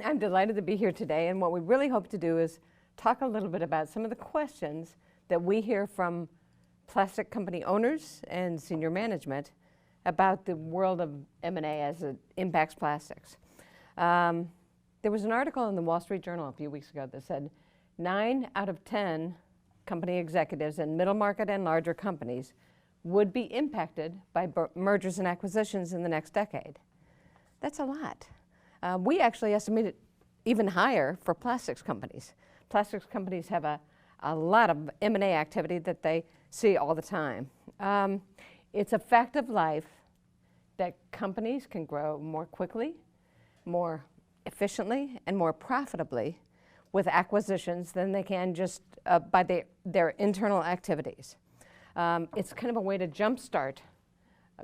I'm delighted to be here today, and what we really hope to do is talk a little bit about some of the questions that we hear from plastic company owners and senior management about the world of M&A as it impacts plastics. There was an article in the Wall Street Journal a few weeks ago that said 9 out of 10 company executives in middle market and larger companies would be impacted by mergers and acquisitions in the next decade. That's a lot. We actually estimate it even higher for plastics companies. Plastics companies have a lot of M&A activity that they see all the time. It's a fact of life that companies can grow more quickly, more efficiently, and more profitably with acquisitions than they can just by their internal activities. It's kind of a way to jumpstart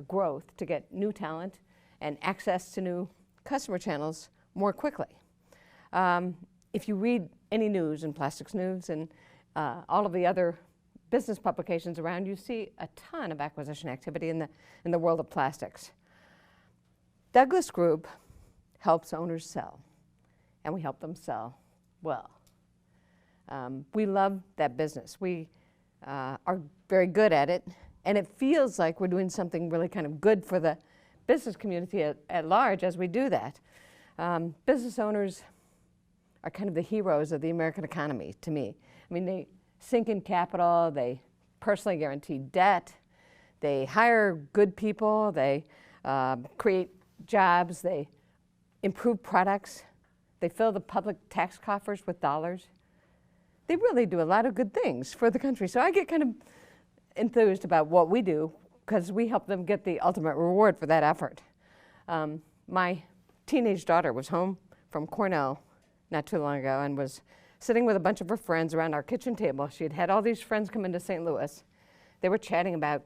growth, to get new talent and access to new customer channels more quickly. If you read any news in plastics news and all of the other business publications around, you see a ton of acquisition activity in the world of plastics. Douglas Group helps owners sell, and we help them sell well. We love that business. We are very good at it, and it feels like we're doing something really kind of good for the business community at large as we do that. Business owners are kind of the heroes of the American economy to me. I mean, they sink in capital, they personally guarantee debt, they hire good people, they create jobs, they improve products, they fill the public tax coffers with dollars. They really do a lot of good things for the country. So I get kind of enthused about what we do because we help them get the ultimate reward for that effort. My teenage daughter was home from Cornell not too long ago and was sitting with a bunch of her friends around our kitchen table. She had had all these friends come into St. Louis. They were chatting about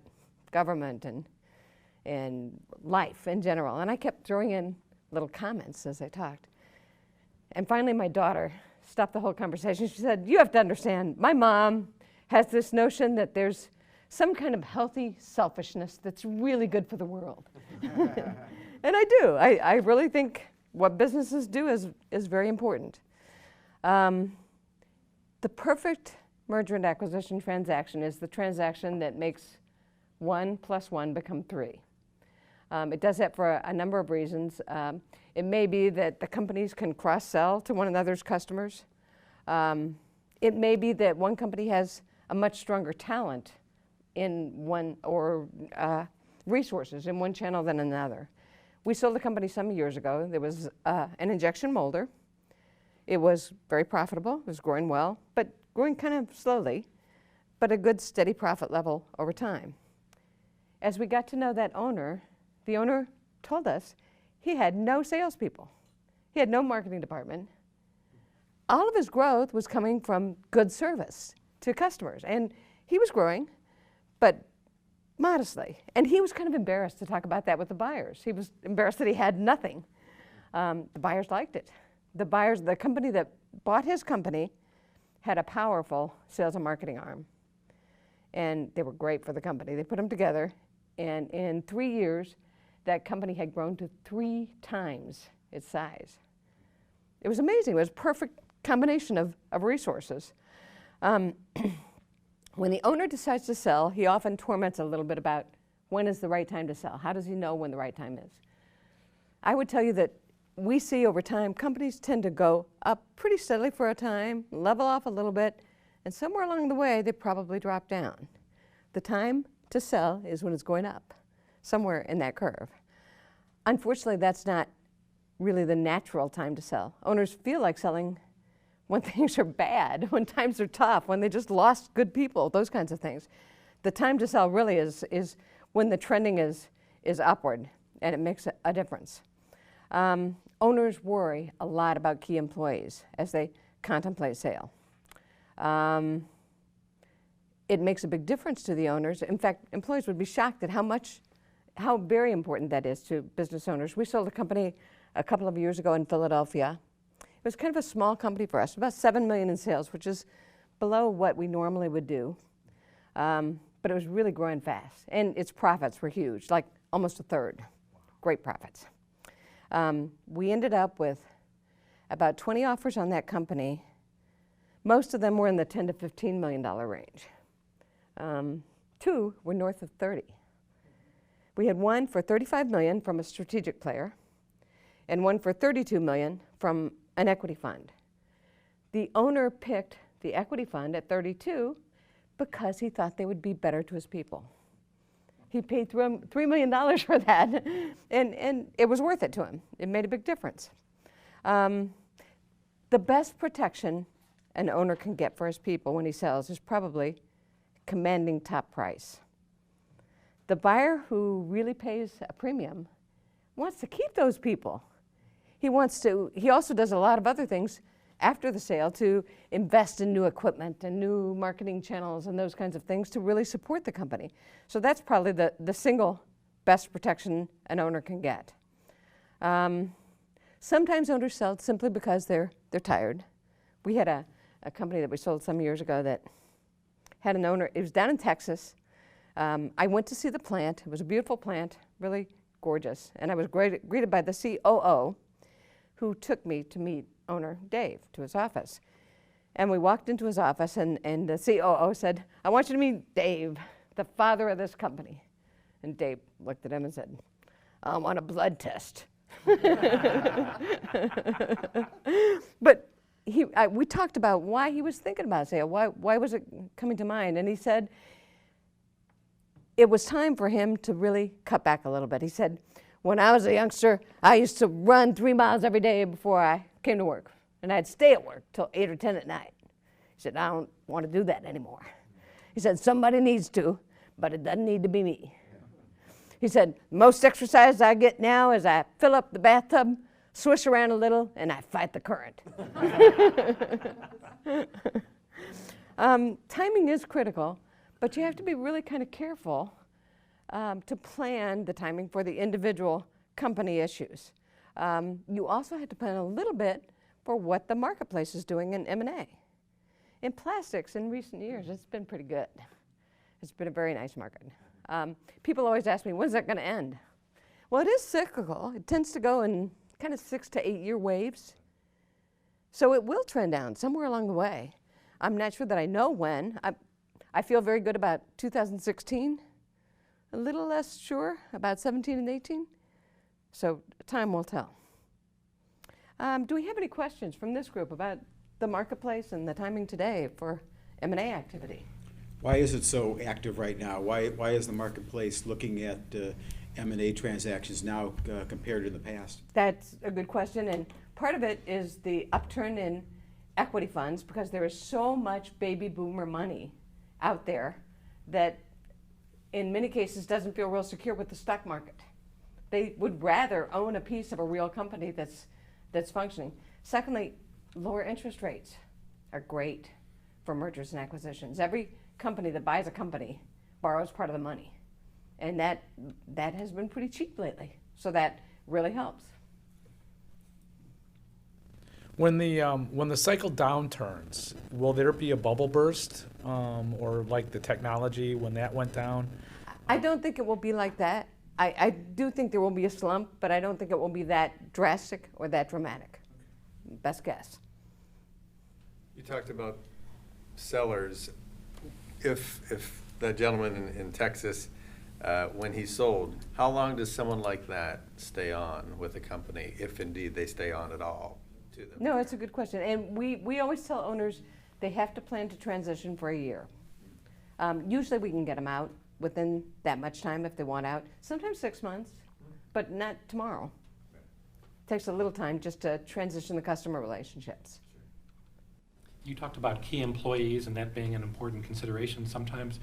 government and life in general, and I kept throwing in little comments as they talked. And finally my daughter stopped the whole conversation. She said, "You have to understand, my mom has this notion that there's some kind of healthy selfishness that's really good for the world." And I do. I really think what businesses do is very important. The perfect merger and acquisition transaction is the transaction that makes 1 + 1 become 3. It does that for a number of reasons. It may be that the companies can cross-sell to one another's customers. It may be that one company has a much stronger talent in one or resources in one channel than another. We sold a company some years ago. There was an injection molder. It was very profitable. It was growing well, but growing kind of slowly, but a good steady profit level over time. As we got to know that owner, the owner told us he had no salespeople. He had no marketing department. All of his growth was coming from good service to customers, and he was growing, but modestly. And he was kind of embarrassed to talk about that with the buyers. He was embarrassed that he had nothing. The buyers liked it. The company that bought his company had a powerful sales and marketing arm, and they were great for the company. They put them together, and in 3 years, that company had grown to 3 times its size. It was amazing. It was a perfect combination of resources. When the owner decides to sell, he often torments a little bit about when is the right time to sell. How does he know when the right time is? I would tell you that we see over time companies tend to go up pretty steadily for a time, level off a little bit, and somewhere along the way they probably drop down. The time to sell is when it's going up, somewhere in that curve. Unfortunately, that's not really the natural time to sell. Owners feel like selling when things are bad, when times are tough, when they just lost good people, those kinds of things. The time to sell really is when the trending is upward, and it makes a difference. Owners worry a lot about key employees as they contemplate sale. It makes a big difference to the owners. In fact, employees would be shocked at how very important that is to business owners. We sold a company a couple of years ago in Philadelphia. It was kind of a small company for us, about $7 million in sales, which is below what we normally would do. But it was really growing fast, and its profits were huge, like almost a third. Great profits. We ended up with about 20 offers on that company. Most of them were in the $10 to $15 million range. 2 were north of 30. We had one for $35 million from a strategic player and one for $32 million from an equity fund. The owner picked the equity fund at 32 because he thought they would be better to his people. He paid $3 million for that, and it was worth it to him. It made a big difference. The best protection an owner can get for his people when he sells is probably commanding top price. The buyer who really pays a premium wants to keep those people. He also does a lot of other things after the sale to invest in new equipment and new marketing channels and those kinds of things to really support the company. So that's probably the single best protection an owner can get. Sometimes owners sell simply because they're tired. We had a company that we sold some years ago that had an owner. It was down in Texas. I went to see the plant. It was a beautiful plant, really gorgeous. And I was greeted by the COO, who took me to meet owner Dave to his office. And we walked into his office, and the COO said, "I want you to meet Dave, the father of this company." And Dave looked at him and said, "I want a blood test." But we talked about why he was thinking about sale. Why was it coming to mind? And he said it was time for him to really cut back a little bit. He said, "When I was a youngster, I used to run 3 miles every day before I came to work. And I'd stay at work till 8 or 10 at night." He said, "I don't want to do that anymore." He said, "Somebody needs to, but it doesn't need to be me." He said, "Most exercise I get now is I fill up the bathtub, swish around a little, and I fight the current." Timing is critical, but you have to be really kind of careful to plan the timing for the individual company issues. You also have to plan a little bit for what the marketplace is doing in M&A. In plastics, in recent years, it's been pretty good. It's been a very nice market. People always ask me, when's that going to end? Well, it is cyclical. It tends to go in kind of 6 to 8 year waves. So it will trend down somewhere along the way. I'm not sure that I know when. I feel very good about 2016, a little less sure about 17 and 18. So time will tell. Do we have any questions from this group about the marketplace and the timing today for M&A activity? Why is it so active right now? Why is the marketplace looking at M&A transactions now compared to the past? That's a good question, and part of it is the upturn in equity funds because there is so much baby boomer money out there that in many cases doesn't feel real secure with the stock market. They would rather own a piece of a real company that's functioning. Secondly, lower interest rates are great for mergers and acquisitions. Every company that buys a company borrows part of the money, and that has been pretty cheap lately, so that really helps. When the cycle downturns, will there be a bubble burst, or like the technology when that went down? I don't think it will be like that. I do think there will be a slump, but I don't think it will be that drastic or that dramatic. Best guess. You talked about sellers. If that gentleman in Texas, when he sold, how long does someone like that stay on with a company, if indeed they stay on at all to them? No, it's a good question. And we always tell owners they have to plan to transition for a year. Usually we can get them out within that much time if they want out. Sometimes 6 months, but not tomorrow. It takes a little time just to transition the customer relationships. You talked about key employees and that being an important consideration sometimes.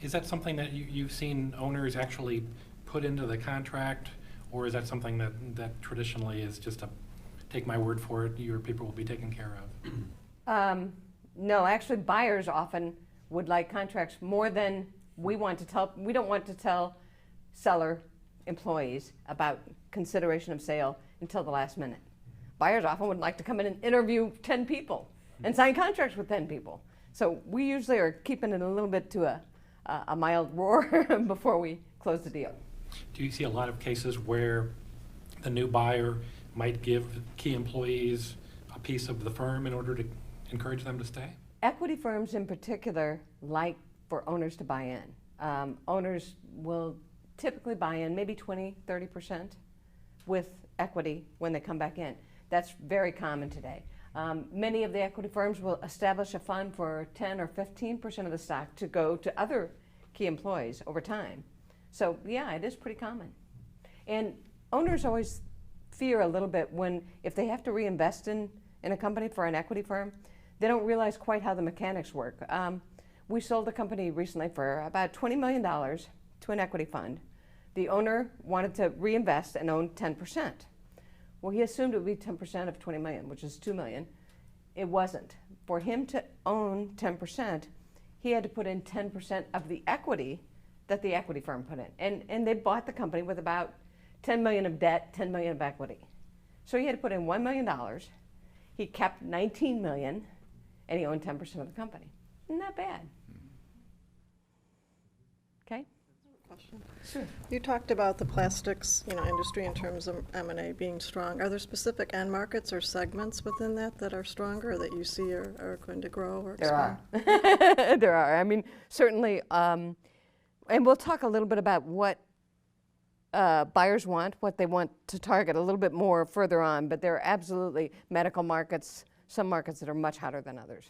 Is that something that you've seen owners actually put into the contract, or is that something that traditionally is just a take my word for it, your people will be taken care of? No, actually buyers often would like contracts more than we want to tell. We don't want to tell seller employees about consideration of sale until the last minute. Buyers often would like to come in and interview 10 people and sign contracts with 10 people. So we usually are keeping it a little bit to a mild roar before we close the deal. Do you see a lot of cases where the new buyer might give key employees piece of the firm in order to encourage them to stay? Equity firms in particular like for owners to buy in. Owners will typically buy in maybe 20, 30% with equity when they come back in. That's very common today. Many of the equity firms will establish a fund for 10 or 15% of the stock to go to other key employees over time. So yeah, it is pretty common. And owners always fear a little bit if they have to reinvest in a company for an equity firm, they don't realize quite how the mechanics work. We sold a company recently for about $20 million to an equity fund. The owner wanted to reinvest and own 10%. Well, he assumed it would be 10% of 20 million, which is 2 million. It wasn't. For him to own 10%, he had to put in 10% of the equity that the equity firm put in. And they bought the company with about 10 million of debt, 10 million of equity. So he had to put in $1 million. He kept 19 million, and he owned 10% of the company. Not bad. Okay? Question. Sure. You talked about the plastics, industry in terms of M&A being strong. Are there specific end markets or segments within that are stronger that you see are going to grow or expand? There are. There are. I mean, certainly, and we'll talk a little bit about what buyers want, what they want to target a little bit more further on, but there are absolutely medical markets, some markets that are much hotter than others.